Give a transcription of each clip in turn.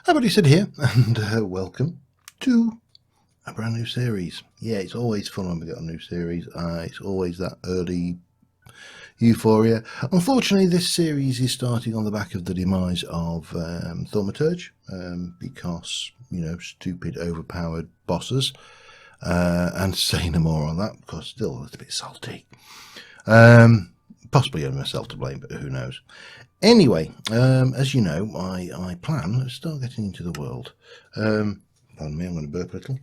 Everybody sit here and welcome to a brand new series. Yeah, it's always fun when we get a new series. It's always that early euphoria. Unfortunately, this series is starting on the back of the demise of Thaumaturge because, you know, stupid, overpowered bosses. And say no more on that because still a little bit salty. Possibly only myself to blame, but who knows. Anyway, as you know, I plan to start getting into the world. Pardon me, I'm going to burp a little.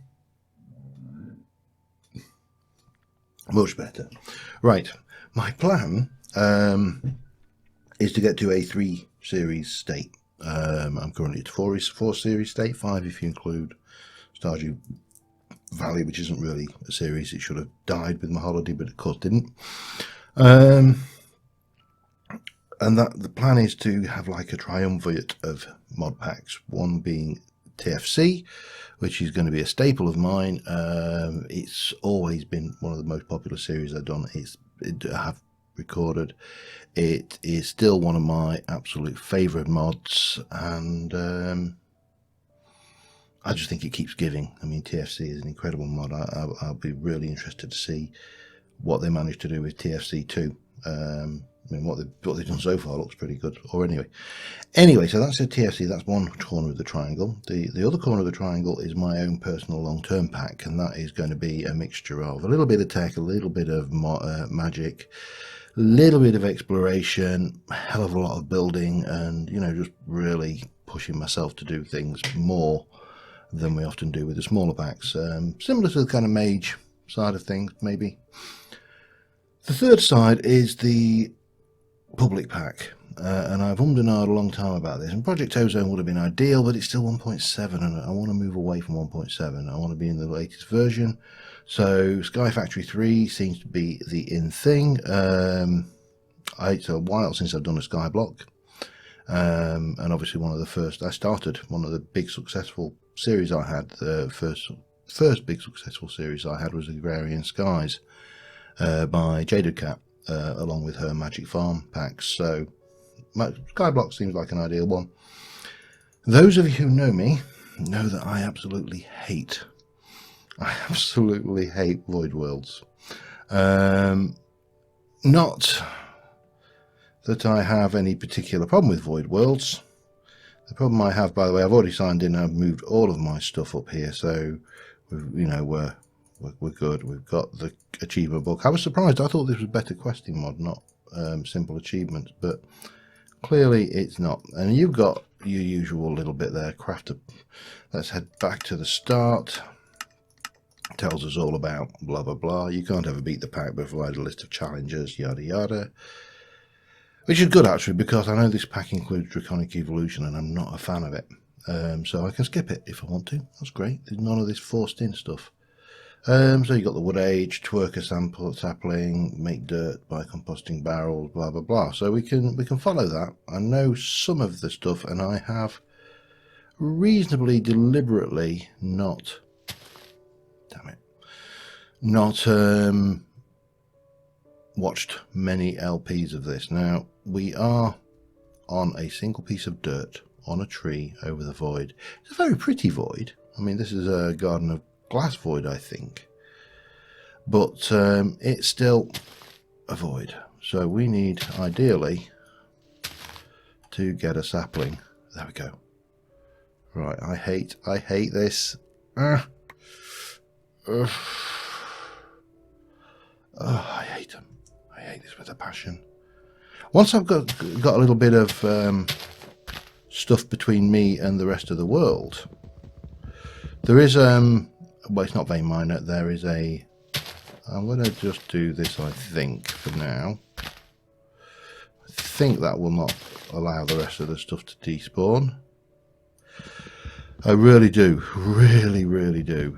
Much better. Right, my plan is to get to a 3 series state. I'm currently at 4 series state, 5 if you include Stardew Valley, which isn't really a series. It should have died with my holiday, but of course didn't. And that the plan is to have like a triumvirate of mod packs, one being TFC, which is going to be a staple of mine. It's always been one of the most popular series I've done. I have recorded. It is still one of my absolute favourite mods, and I just think it keeps giving. I mean, TFC is an incredible mod. I'll be really interested to see what they managed to do with TFC 2. I mean, what they've done so far looks pretty good. Or anyway, so that's a TFC. That's one corner of the triangle. The other corner of the triangle is my own personal long-term pack, and that is going to be a mixture of a little bit of tech, a little bit of magic, a little bit of exploration, a hell of a lot of building, and, you know, just really pushing myself to do things more than we often do with the smaller packs. Similar to the kind of mage side of things, maybe. The third side is the public pack, and I've ummed and ahed a long time about this, and Project Ozone would have been ideal, but it's still 1.7 and I want to move away from 1.7. I want to be in the latest version, so Sky Factory 3 seems to be the in thing. It's a while since I've done a Sky block, and obviously one of the first I started, one of the big successful series I had, the first big successful series I had was Agrarian Skies by Jaded Cat, along with her Magic Farm packs. So Skyblock seems like an ideal one. Those of you who know me know that I absolutely hate Void Worlds. Not that I have any particular problem with Void Worlds. The problem I have, by the way, I've already signed in and I've moved all of my stuff up here, so you know, we're good. We've got the achievement book. I was surprised. I thought this was better questing mod, not simple achievements, but clearly it's not. And you've got your usual little bit there. Let's head back to the start. Tells us all about blah blah blah. You can't ever beat the pack, but provide a list of challenges, yada yada. Which is good actually, because I know this pack includes Draconic Evolution and I'm not a fan of it. So I can skip it if I want to. That's great. There's none of this forced in stuff. So you got the wood age, twerk a sapling, make dirt by composting barrels, blah blah blah. So we can follow that. I know some of the stuff, and I have reasonably deliberately not watched many LPs of this. Now we are on a single piece of dirt on a tree over the void. It's a very pretty void. I mean, this is a Garden of Glass void, I think, but it's still a void, so we need ideally to get a sapling. There we go. Right, I hate this. Oh, I hate them. I hate this with a passion. Once I've got a little bit of stuff between me and the rest of the world, there is well, it's not vein miner. There is I'm going to just do this, I think, for now. I think that will not allow the rest of the stuff to despawn. I really do, really do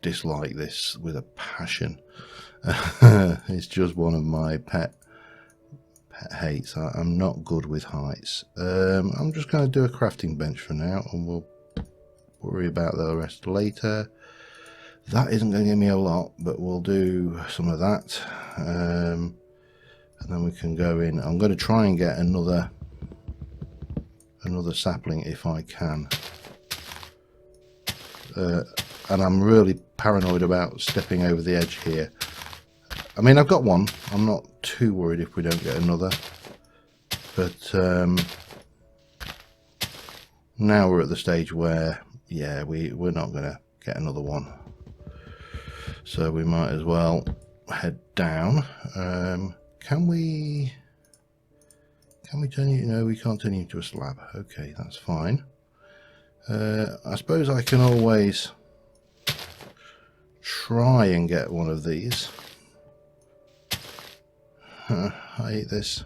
dislike this with a passion. It's just one of my pet hates. I'm not good with heights. I'm just going to do a crafting bench for now, and we'll worry about the rest later. That isn't going to give me a lot, but we'll do some of that, and then we can go in. I'm going to try and get another another sapling if I can. And I'm really paranoid about stepping over the edge here. I mean, I've got one. I'm not too worried if we don't get another. But now we're at the stage where, yeah, we're not going to get another one. So we might as well head down. Can we turn you? No, we can't turn you into a slab. Okay, that's fine. I suppose I can always try and get one of these. I hate this.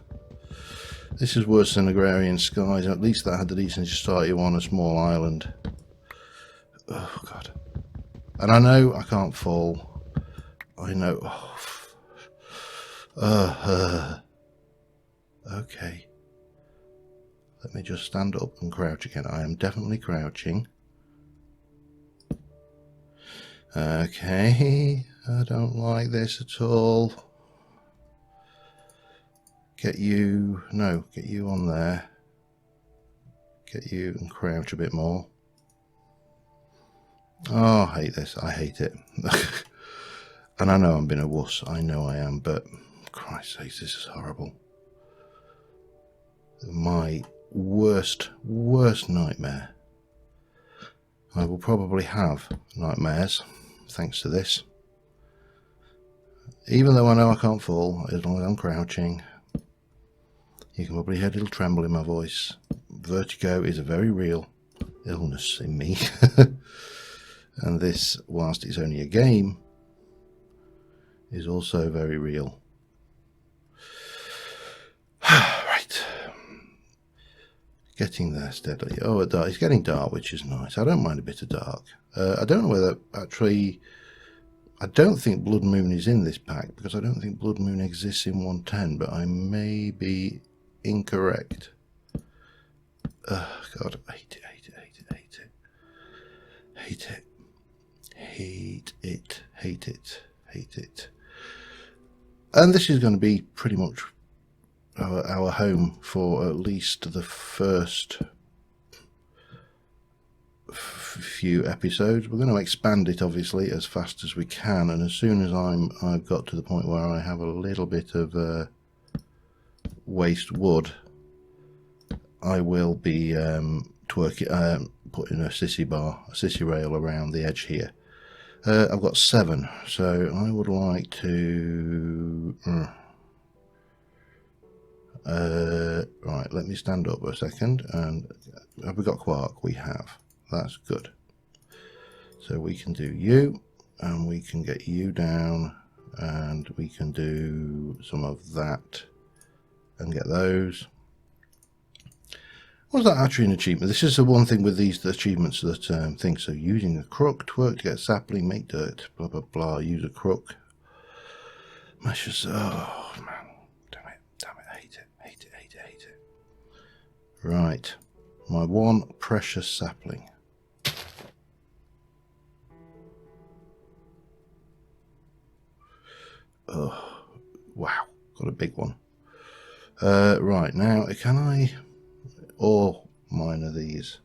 This is worse than Agrarian Skies. At least that had the decency to start you on a small island. Oh god. And I know I can't fall. I know. Okay. Let me just stand up and crouch again. I am definitely crouching. Okay. I don't like this at all. Get you. No, get you on there. Get you and crouch a bit more. Oh, I hate this. I hate it. And I know I'm being a wuss. I know I am, but Christ's sake, this is horrible. My worst nightmare. I will probably have nightmares thanks to this. Even though I know I can't fall, as long as I'm crouching. You can probably hear a little tremble in my voice. Vertigo is a very real illness in me. And this, whilst it's only a game, is also very real. Right. Getting there steadily. Oh, it's getting dark, which is nice. I don't mind a bit of dark. I don't know whether actually... I don't think Blood Moon is in this pack, because I don't think Blood Moon exists in 110, but I may be incorrect. Oh, God, I hate it, hate it, hate it, hate it. Hate it. Hate it, hate it, hate it. And this is going to be pretty much our home for at least the first few episodes. We're going to expand it obviously as fast as we can, and as soon as I've got to the point where I have a little bit of waste wood, I will be putting a sissy rail around the edge here. I've got 7, so I would like to right, let me stand up a second. And have we got quark? We have. That's good. So we can do you, and we can get you down, and we can do some of that and get those. Was that actually an achievement? This is the one thing with these achievements that things. So using a crook, twerk to get sapling, make dirt, blah blah blah. Use a crook. Meshes. Oh man, damn it, I hate it, hate it, hate it, hate it. Right, my one precious sapling. Oh, wow, got a big one. Right, now, can I or mine are these?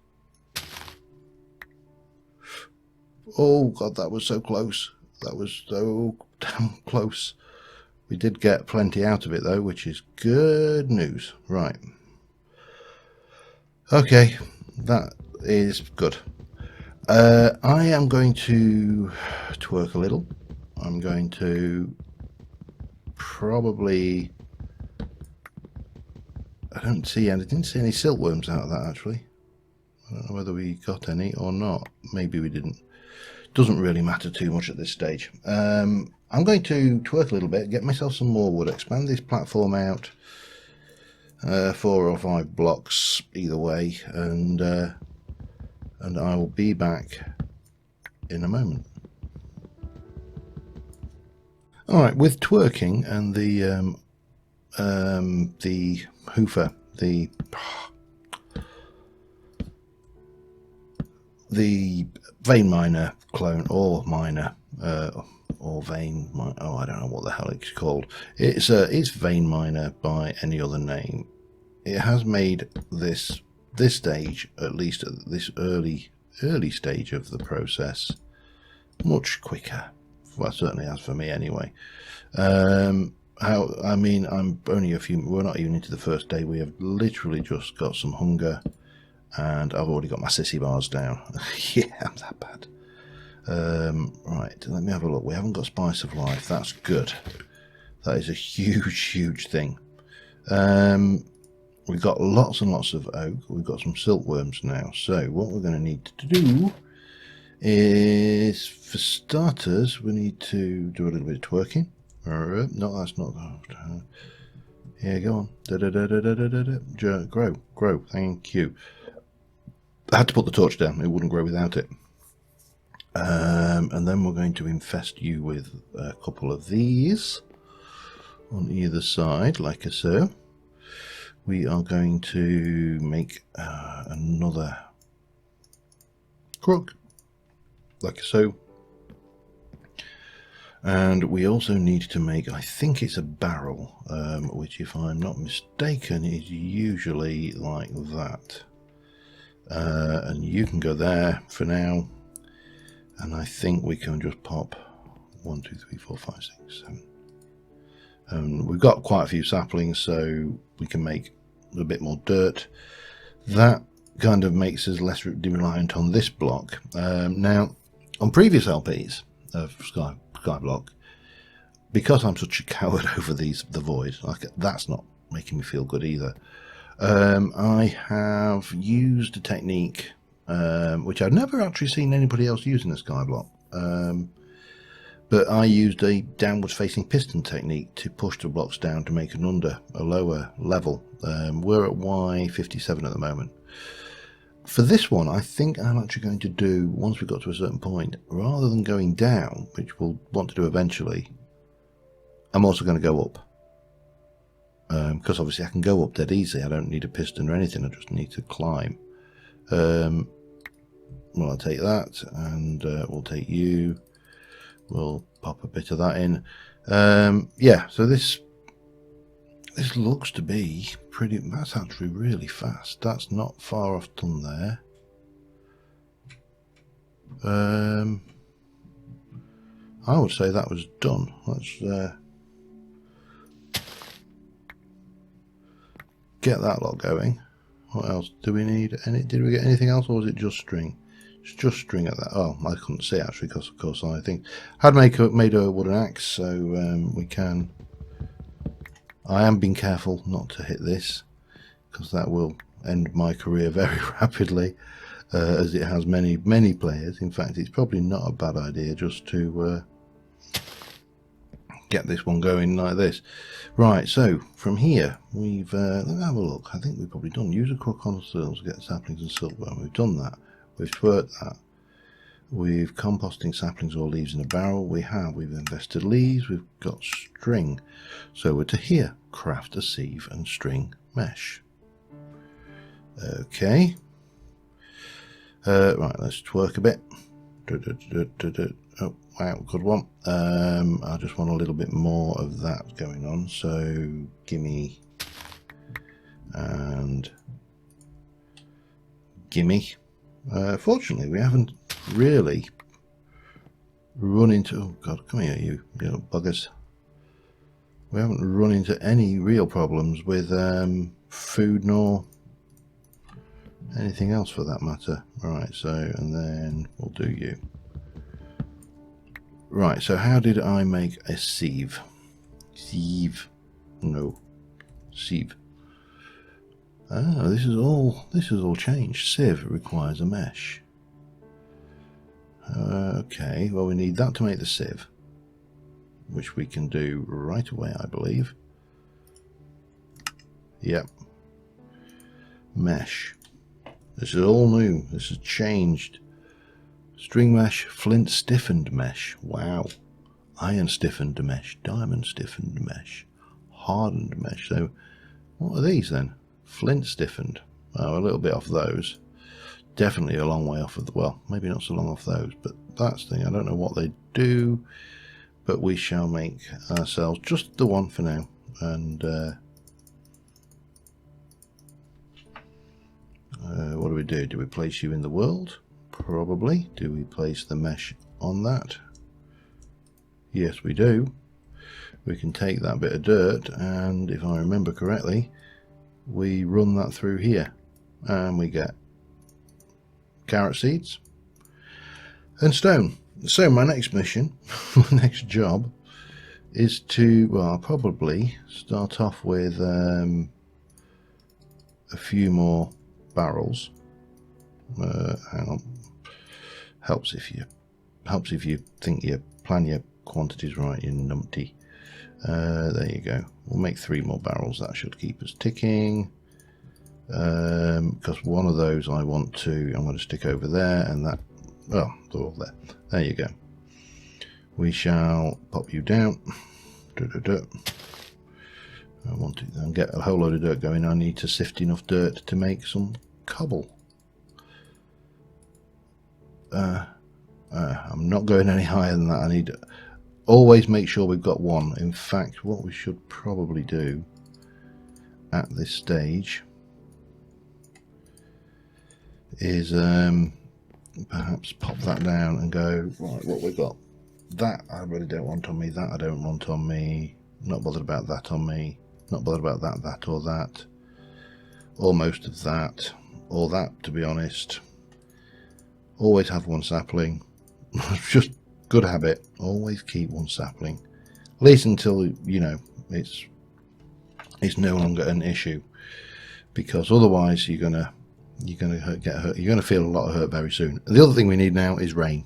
Oh, God, that was so close. That was so damn close. We did get plenty out of it, though, which is good news. Right. Okay, that is good. I am going to twerk a little. I'm going to probably... I didn't see any silkworms out of that, actually. I don't know whether we got any or not. Maybe we didn't. Doesn't really matter too much at this stage. I'm going to twerk a little bit, get myself some more wood, expand this platform out 4 or 5 blocks either way, and I will be back in a moment. All right, with twerking and the hoofer, the vein miner clone, or miner, or vein miner, oh, I don't know what the hell it's called. It's vein miner by any other name. It has made this this stage, at least at this early stage of the process, much quicker. Well, certainly as for me anyway. I mean, I'm only we're not even into the first day. We have literally just got some hunger, and I've already got my sissy bars down. Yeah, I'm that bad. Right, let me have a look. We haven't got Spice of Life. That's good. That is a huge thing. We've got lots and lots of oak. We've got some silkworms now. So what we're going to need to do is, for starters, we need to do a little bit of twerking. No, that's not. Yeah, go on. Grow. Thank you. I had to put the torch down. It wouldn't grow without it. And then we're going to infest you with a couple of these on either side, like so. We are going to make another crook, like so. And we also need to make, I think it's a barrel, which, if I'm not mistaken, is usually like that. And you can go there for now. And I think we can just pop 1, 2, 3, 4, 5, 6, 7. We've got quite a few saplings, so we can make a bit more dirt. That kind of makes us less reliant on this block. Now, on previous LPs of Skyblock, because I'm such a coward over the void, like, that's not making me feel good either. I have used a technique which I've never actually seen anybody else use in a Skyblock. But I used a downwards facing piston technique to push the blocks down to make a lower level. We're at Y57 at the moment. For this one, I think I'm actually going to do, once we've got to a certain point, rather than going down, which we'll want to do eventually, I'm also going to go up. Because obviously I can go up dead easy. I don't need a piston or anything. I just need to climb. Well, I'll take that, and we'll take you. We'll pop a bit of that in. Yeah, so this looks to be pretty. That's actually really fast. That's not far off done there. I would say that was done. Let's get that lot going. What else do we need? Did we get anything else, or was it just string? It's just string at that. Oh, I couldn't see actually, because of course I think I had made a wooden axe, so we can. I am being careful not to hit this, because that will end my career very rapidly, as it has many players. In fact, it's probably not a bad idea just to get this one going like this. Right, so from here we've let me have a look. I think we've probably done use a crook on sills to get saplings and silkworm. We've done that. We've twerked that. We've composting saplings or leaves in a barrel. We've invested leaves. We've got string. So we're to here. Craft a sieve and string mesh. Okay. Right, let's twerk a bit. Oh, wow, good one. I just want a little bit more of that going on. So gimme and gimme. Fortunately, we haven't really run into. Oh God, come here, you little buggers. We haven't run into any real problems with food nor anything else for that matter. Right, so, and then we'll do you. Right, so how did I make a sieve? Sieve. No. Sieve. Ah, this is all changed. Sieve requires a mesh. Okay, well, we need that to make the sieve, which we can do right away, I believe. Yep. Mesh. This is all new. This has changed. String mesh, flint stiffened mesh. Wow. Iron stiffened mesh, diamond stiffened mesh, hardened mesh. So what are these then? Flint stiffened. Oh, a little bit off those. Definitely a long way off of the, well, maybe not so long off those, but that's the thing. I don't know what they do, but we shall make ourselves just the one for now. And What do we do? Do we place you in the world? Probably. Do we place the mesh on that? Yes, we do. We can take that bit of dirt, and if I remember correctly, we run that through here, and we get carrot seeds and stone. So my next mission, my next job, is to, well, I'll probably start off with a few more barrels. Hang on. Helps if you think you plan your quantities right, you numpty. There you go. We'll make 3 more barrels. That should keep us ticking. Because one of those I'm going to stick over there, and that, well, they're all there. There you go. We shall pop you down. I want to then get a whole load of dirt going. I need to sift enough dirt to make some cobble. I'm not going any higher than that. I need to always make sure we've got one. In fact, what we should probably do at this stage is perhaps pop that down and go, right, what we've got. That I really don't want on me. That I don't want on me. Not bothered about that on me. Not bothered about that or that. Or most of that. Or that, to be honest. Always have one sapling. Just good habit. Always keep one sapling. At least until, you know, it's no longer an issue. Because otherwise you're gonna get hurt. You're gonna feel a lot of hurt very soon. The other thing we need now is rain.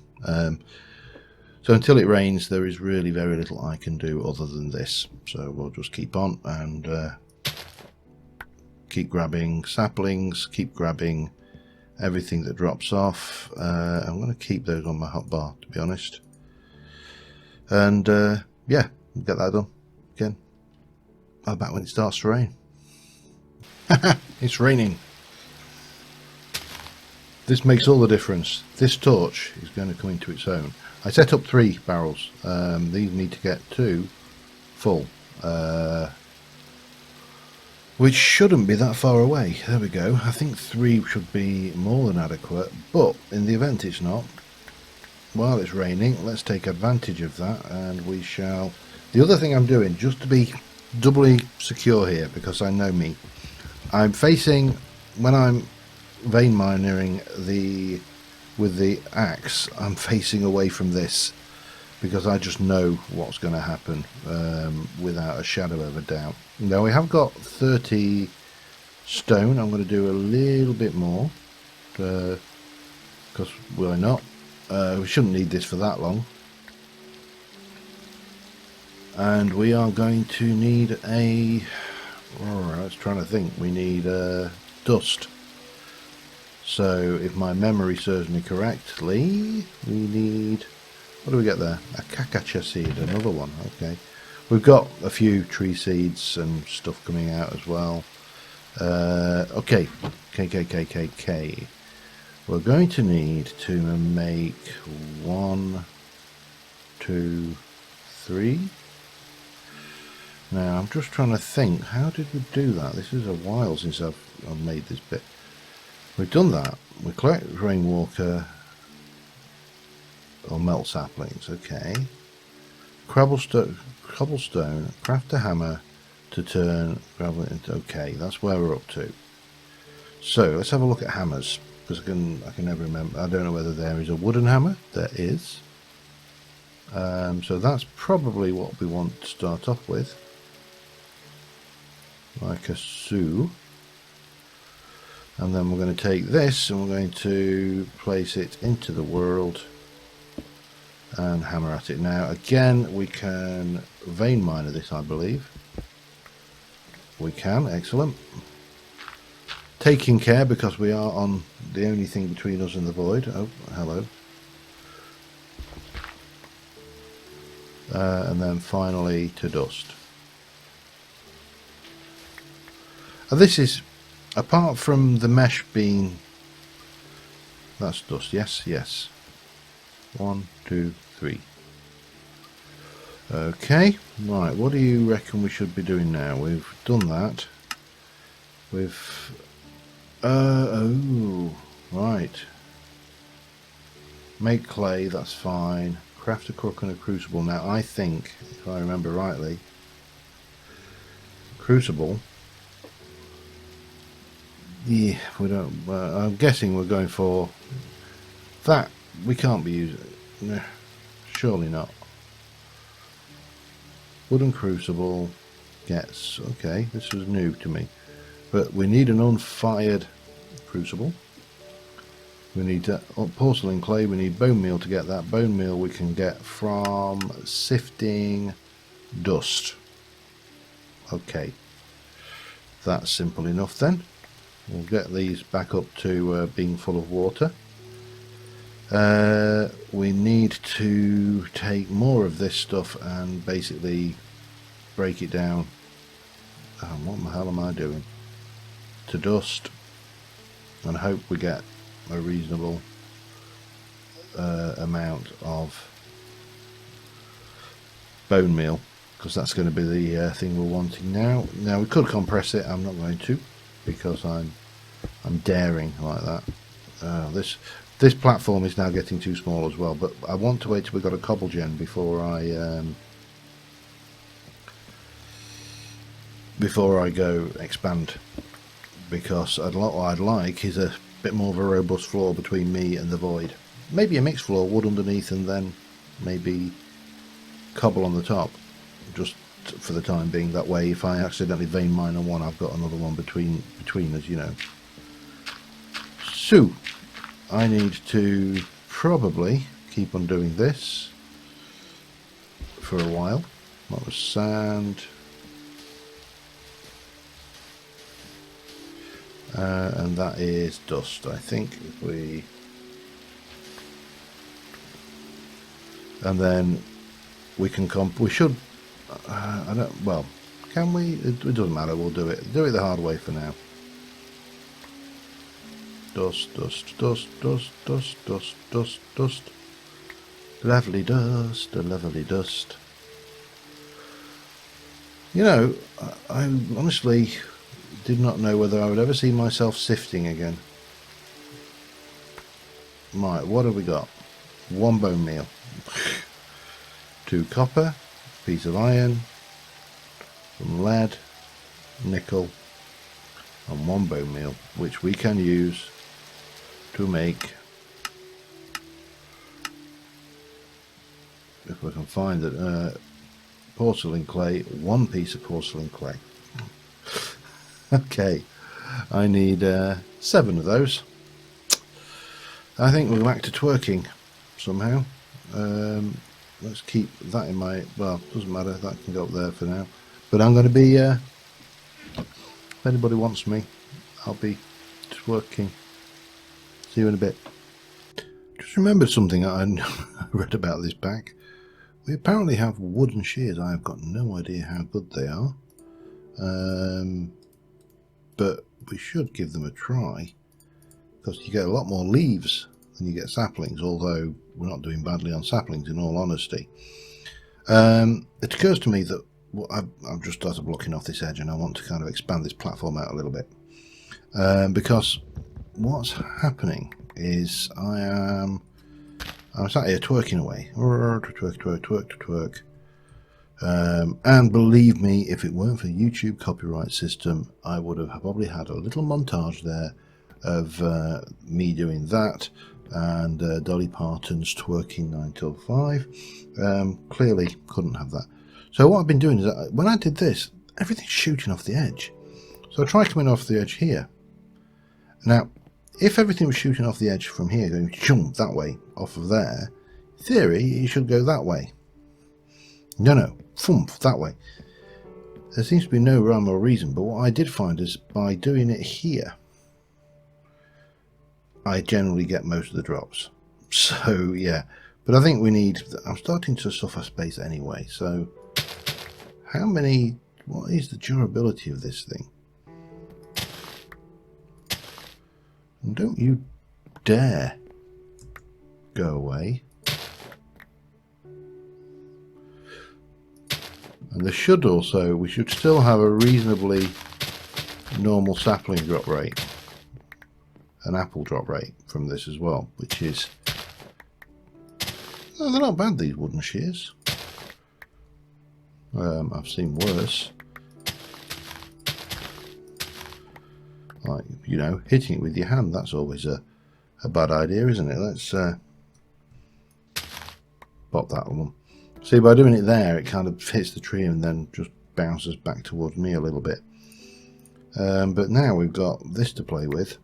So until it rains, there is really very little I can do other than this. So we'll just keep on and keep grabbing saplings, keep grabbing everything that drops off. I'm going to keep those on my hotbar, to be honest. And yeah, get that done. Again, I'll be back when it starts to rain. It's raining. This makes all the difference. This torch is going to come into its own. I set up 3 barrels. These need to get 2 full, which shouldn't be that far away. There we go. I think 3 should be more than adequate, but in the event it's not, while it's raining, let's take advantage of that, and we shall. The other thing I'm doing, just to be doubly secure here, because I know me, I'm facing, when I'm vein mining with the axe, I'm facing away from this because I just know what's going to happen without a shadow of a doubt. Now we have got 30 stone. I'm going to do a little bit more because why not? We shouldn't need this for that long. And we are going to need a, I was trying to think, we need dust. So if my memory serves me correctly, we need, what do we get there? A cacacha seed, another one. Okay, we've got a few tree seeds and stuff coming out as well. Okay, K. We're going to need to make 1, 2, 3. Now I'm just trying to think, how did we do that? This is a while since I've made this bit. We've done that. We collect rainwater or melt saplings. Okay. Cobblestone, craft a hammer to turn gravel into. Okay, that's where we're up to. So let's have a look at hammers, because I can never remember. I don't know whether there is a wooden hammer. There is. So that's probably what we want to start off with, like a so. And then we're going to take this and we're going to place it into the world and hammer at it. Now again, we can vein miner this, I believe. We can, excellent. Taking care, because we are on the only thing between us and the void. Oh, hello. And then finally to dust. And this is, apart from the mesh being, that's dust, yes. 1, 2, 3. Okay, right, what do you reckon we should be doing now? We've done that. We've Oh, right. Make clay, that's fine. Craft a crook and a crucible. Now, I think, if I remember rightly, crucible. Yeah, we don't. I'm guessing we're going for that. We can't be using. No, surely not. Wooden crucible gets. Okay, this was new to me. But we need an unfired crucible. We need porcelain clay. We need bone meal to get that. Bone meal we can get from sifting dust. Okay, that's simple enough then. We'll get these back up to being full of water. We need to take more of this stuff and basically break it down. What the hell am I doing? To dust, and hope we get a reasonable amount of bone meal, because that's going to be the thing we're wanting now. Now we could compress it. I'm not going to, because I'm daring like that. This platform is now getting too small as well, but I want to wait till we've got a cobble gen before I go expand, because what I'd like is a bit more of a robust floor between me and the void. Maybe a mixed floor, wood underneath, and then maybe cobble on the top, just for the time being. That way, if I accidentally vein mine on one, I've got another one between us, you know. So I need to probably keep on doing this for a while. That was sand. And that is dust. I think if we, and then we can we should. I don't. Well, can we? It doesn't matter. We'll do it. Do it the hard way for now. Dust, dust, dust, dust, dust, dust, dust, dust. Lovely dust, a lovely dust. You know, I honestly did not know whether I would ever see myself sifting again. Right, what have we got? 1 bone meal, 2 copper, piece of iron, some lead, nickel, and 1 bone meal, which we can use to make, if we can find it, porcelain clay. 1 piece of porcelain clay. Okay, I need 7 of those. I think we'll go back to twerking somehow. Let's keep that in my, well, doesn't matter, that can go up there for now. But I'm going to be, if anybody wants me, I'll be twerking. See you in a bit. Just remembered something I read about this pack. We apparently have wooden shears. I have got no idea how good they are. But we should give them a try, because you get a lot more leaves than you get saplings, although we're not doing badly on saplings in all honesty. It occurs to me that I've just started blocking off this edge, and I want to kind of expand this platform out a little bit, because what's happening is I'm sat here twerking away, twerk. And believe me, if it weren't for the YouTube copyright system, I would have probably had a little montage there of me doing that, and Dolly Parton's twerking 9 till 5. Clearly couldn't have that. So what I've been doing is that when I did this, everything's shooting off the edge. So I tried coming off the edge here. Now, if everything was shooting off the edge from here, going jump that way, off of there, in theory, it should go that way. No, thump, that way. There seems to be no rhyme or reason, but what I did find is by doing it here, I generally get most of the drops. So, yeah. But I think we need, I'm starting to suffer space anyway, so how many, what is the durability of this thing? And don't you dare go away. And there should also, we should still have a reasonably normal sapling drop rate. an apple drop rate from this as well, which is, oh, they're not bad, these wooden shears. I've seen worse. Like, you know, hitting it with your hand, that's always a bad idea, isn't it? Let's pop that one. See, by doing it there, it kind of hits the tree and then just bounces back towards me a little bit. But now we've got this to play with.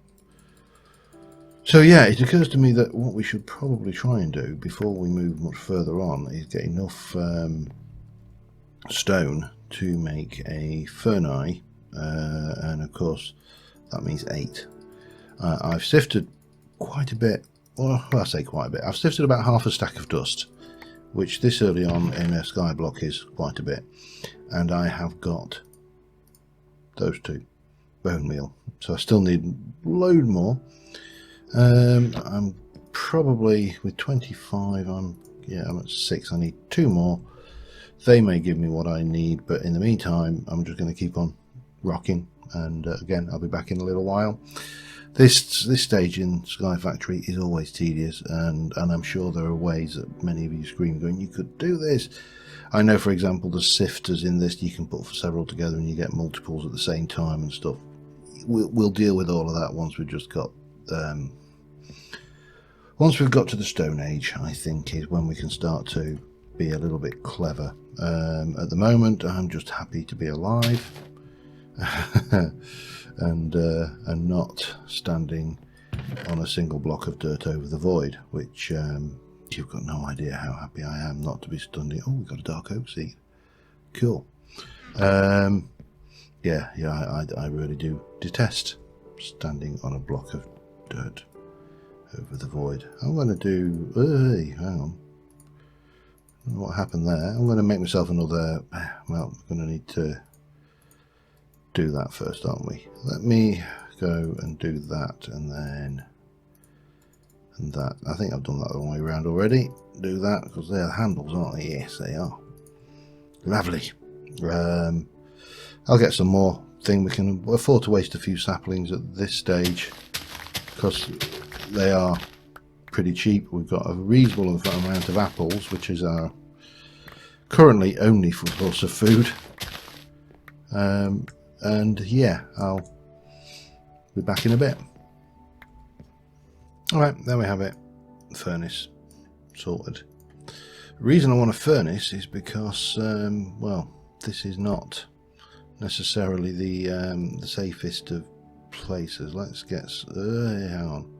So yeah, it occurs to me that what we should probably try and do before we move much further on is get enough stone to make a Furnish, and of course that means 8. I've sifted quite a bit, well, I say quite a bit, I've sifted about half a stack of dust, which this early on in a skyblock is quite a bit, and I have got those 2 bone meal, so I still need a load more. I'm probably with 25, I'm at 6. I need 2 more. They may give me what I need, but in the meantime I'm just going to keep on rocking, and again I'll be back in a little while. This stage in Sky Factory is always tedious, and I'm sure there are ways that many of you scream going, you could do this. I know, for example, the sifters in this, you can put several together and you get multiples at the same time and stuff. We'll deal with all of that once we've just got once we've got to the Stone Age, I think, is when we can start to be a little bit clever. At the moment I'm just happy to be alive and not standing on a single block of dirt over the void, which you've got no idea how happy I am not to be standing. Oh, we've got a dark oak seed. Cool. Yeah, I really do detest standing on a block of dirt over the void. I'm going to do, hang on, what happened there? I'm going to make myself another, well, we're going to need to do that first, aren't we? Let me go and do that, and then that. I think I've done that the wrong way around already. Do that, because they're the handles, aren't they? Yes, they are. Lovely. I'll get some more thing. We can afford to waste a few saplings at this stage, because they are pretty cheap. We've got a reasonable amount of apples, which is our currently only source of food. And yeah, I'll be back in a bit. Alright, there we have it. Furnace sorted. The reason I want a furnace is because, well, this is not necessarily the safest of places. Let's get, hang on.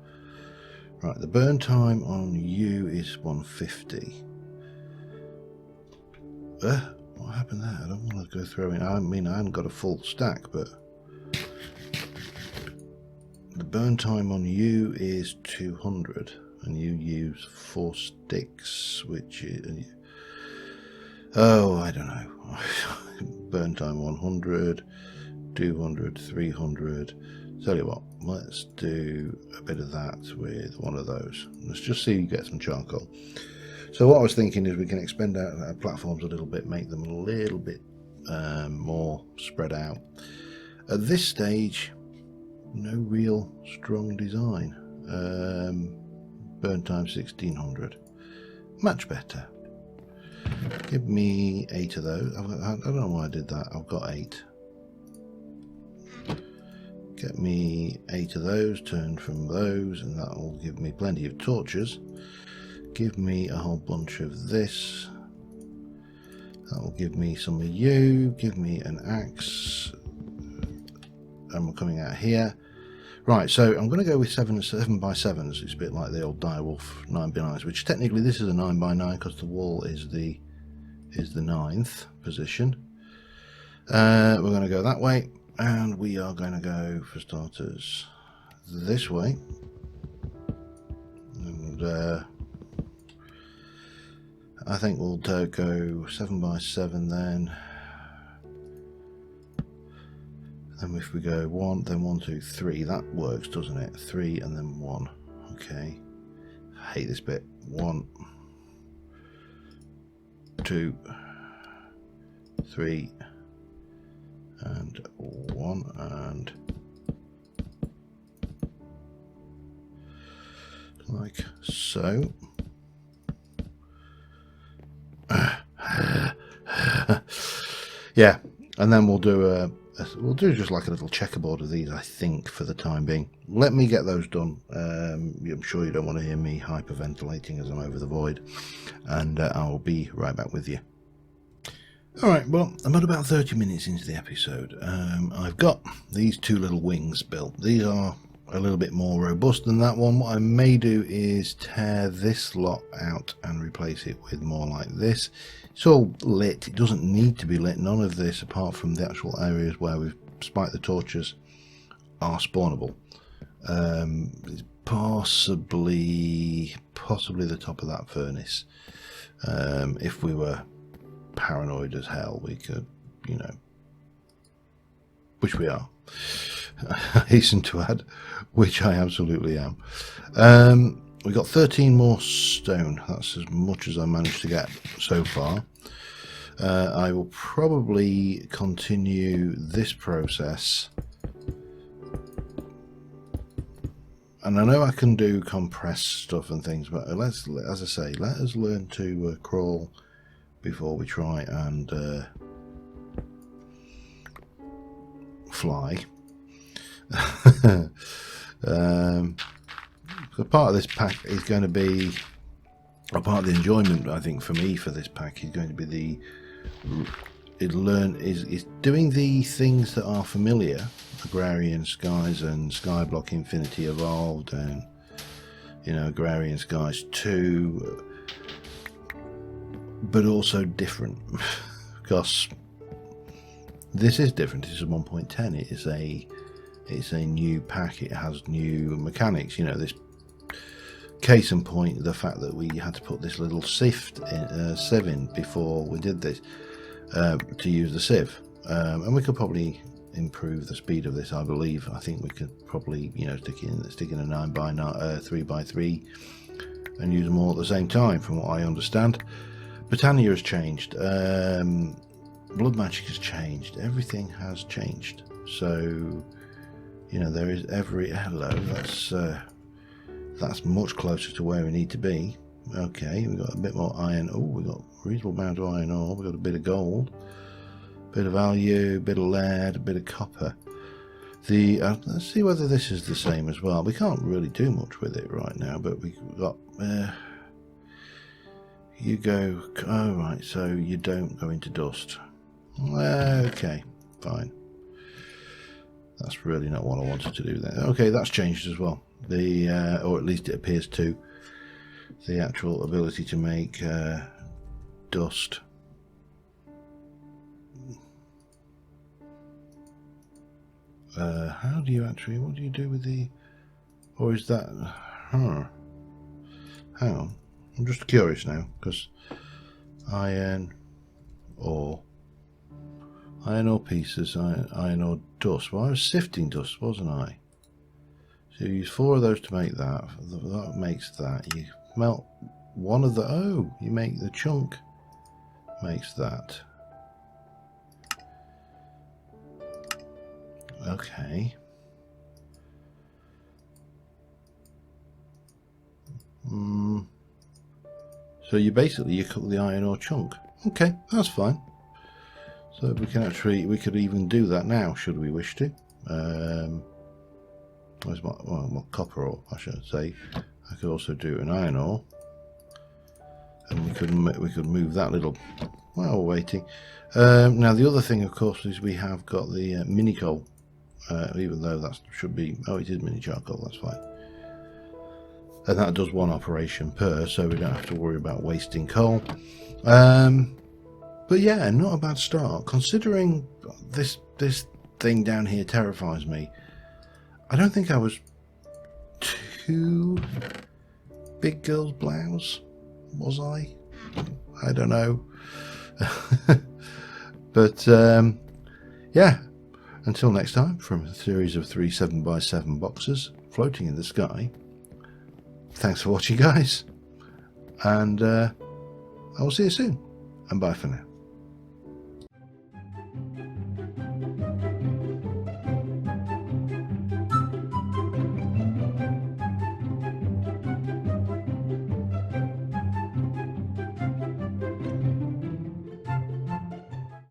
Right, the burn time on you is 150. What happened there? I don't want to go through it. I mean, I haven't got a full stack, but the burn time on you is 200, and you use 4 sticks, which is, oh, I don't know. Burn time 100, 200, 300. Tell you what, let's do a bit of that with one of those. Let's just see you get some charcoal. So what I was thinking is we can expand out our platforms a little bit, make them a little bit more spread out. At this stage, no real strong design. Burn time 1600. Much better. Give me 8 of those. I don't know why I did that. I've got 8. Get me 8 of those, turn from those, and that will give me plenty of torches. Give me a whole bunch of this. That will give me some of you. Give me an axe. And we're coming out here. Right, so I'm going to go with 7 by 7s. It's a bit like the old direwolf 9 by 9s, which technically this is a 9 by 9 because the wall is the 9th position. We're going to go that way, and we are going to go, for starters, this way. And I think we'll go 7 by 7 then. And if we go 1, then 1, 2, 3, that works, doesn't it? 3 and then 1. Okay. I hate this bit. 1, 2, 3, and 1, and like so. Yeah, and then we'll do just like a little checkerboard of these, I think, for the time being. Let me get those done. I'm sure you don't want to hear me hyperventilating as I'm over the void, and I'll be right back with you. Alright, well, I'm at about 30 minutes into the episode. I've got these two little wings built. These are a little bit more robust than that one. What I may do is tear this lot out and replace it with more like this. It's all lit. It doesn't need to be lit. None of this, apart from the actual areas where we've spiked the torches, are spawnable. It's possibly the top of that furnace. If we were paranoid as hell, we could, you know, which we are. I hasten to add, which I absolutely am. We got 13 more stone. That's as much as I managed to get so far. I will probably continue this process, and I know I can do compressed stuff and things, but as I say, let us learn to crawl before we try and fly. So part of this pack is going to be, or part of the enjoyment, I think, for me for this pack is going to be is doing the things that are familiar: Agrarian Skies and Skyblock Infinity Evolved, and, you know, Agrarian Skies 2, but also different, because this is different. This is 1.10. It's a new pack. It has new mechanics. You know, this case in point, the fact that we had to put this little sieve in before we did this to use the sieve, and we could probably improve the speed of this. I believe. I think we could probably, you know, stick in a 3x3 and use them all at the same time, from what I understand. Britannia has changed. Blood magic has changed. Everything has changed. So, you know, there is every hello. That's much closer to where we need to be. Okay, we've got a bit more iron. Oh, we've got a reasonable amount of iron ore. We've got a bit of gold, a bit of value, a bit of lead, a bit of copper. Let's see whether this is the same as well. We can't really do much with it right now, but we've got. You go. Oh, right. So you don't go into dust. Okay, fine. That's really not what I wanted to do there. Okay, that's changed as well. Or at least it appears to. The actual ability to make dust. How do you actually? What do you do with the? Or is that? Hang on. I'm just curious now, because iron ore pieces, iron ore dust. Well, I was sifting dust, wasn't I? So you use 4 of those to make that. That makes that. You melt one of the. Oh, you make the chunk. Makes that. Okay. So you cook the iron ore chunk. Okay, that's fine. So we could even do that now, should we wish to. Where's my copper ore, I should say. I could also do an iron ore, and we could move that little. While we're waiting. Now the other thing, of course, is we have got the mini coal. Even though that should be. Oh, it is mini charcoal. That's fine. And that does 1 operation per, so we don't have to worry about wasting coal. But yeah, not a bad start, considering this thing down here terrifies me. I don't think I was too big girl's blouse, was I? I don't know. But yeah, until next time, from a series of 3 7x7 boxes floating in the sky. Thanks for watching, guys, and I will see you soon, and bye for now.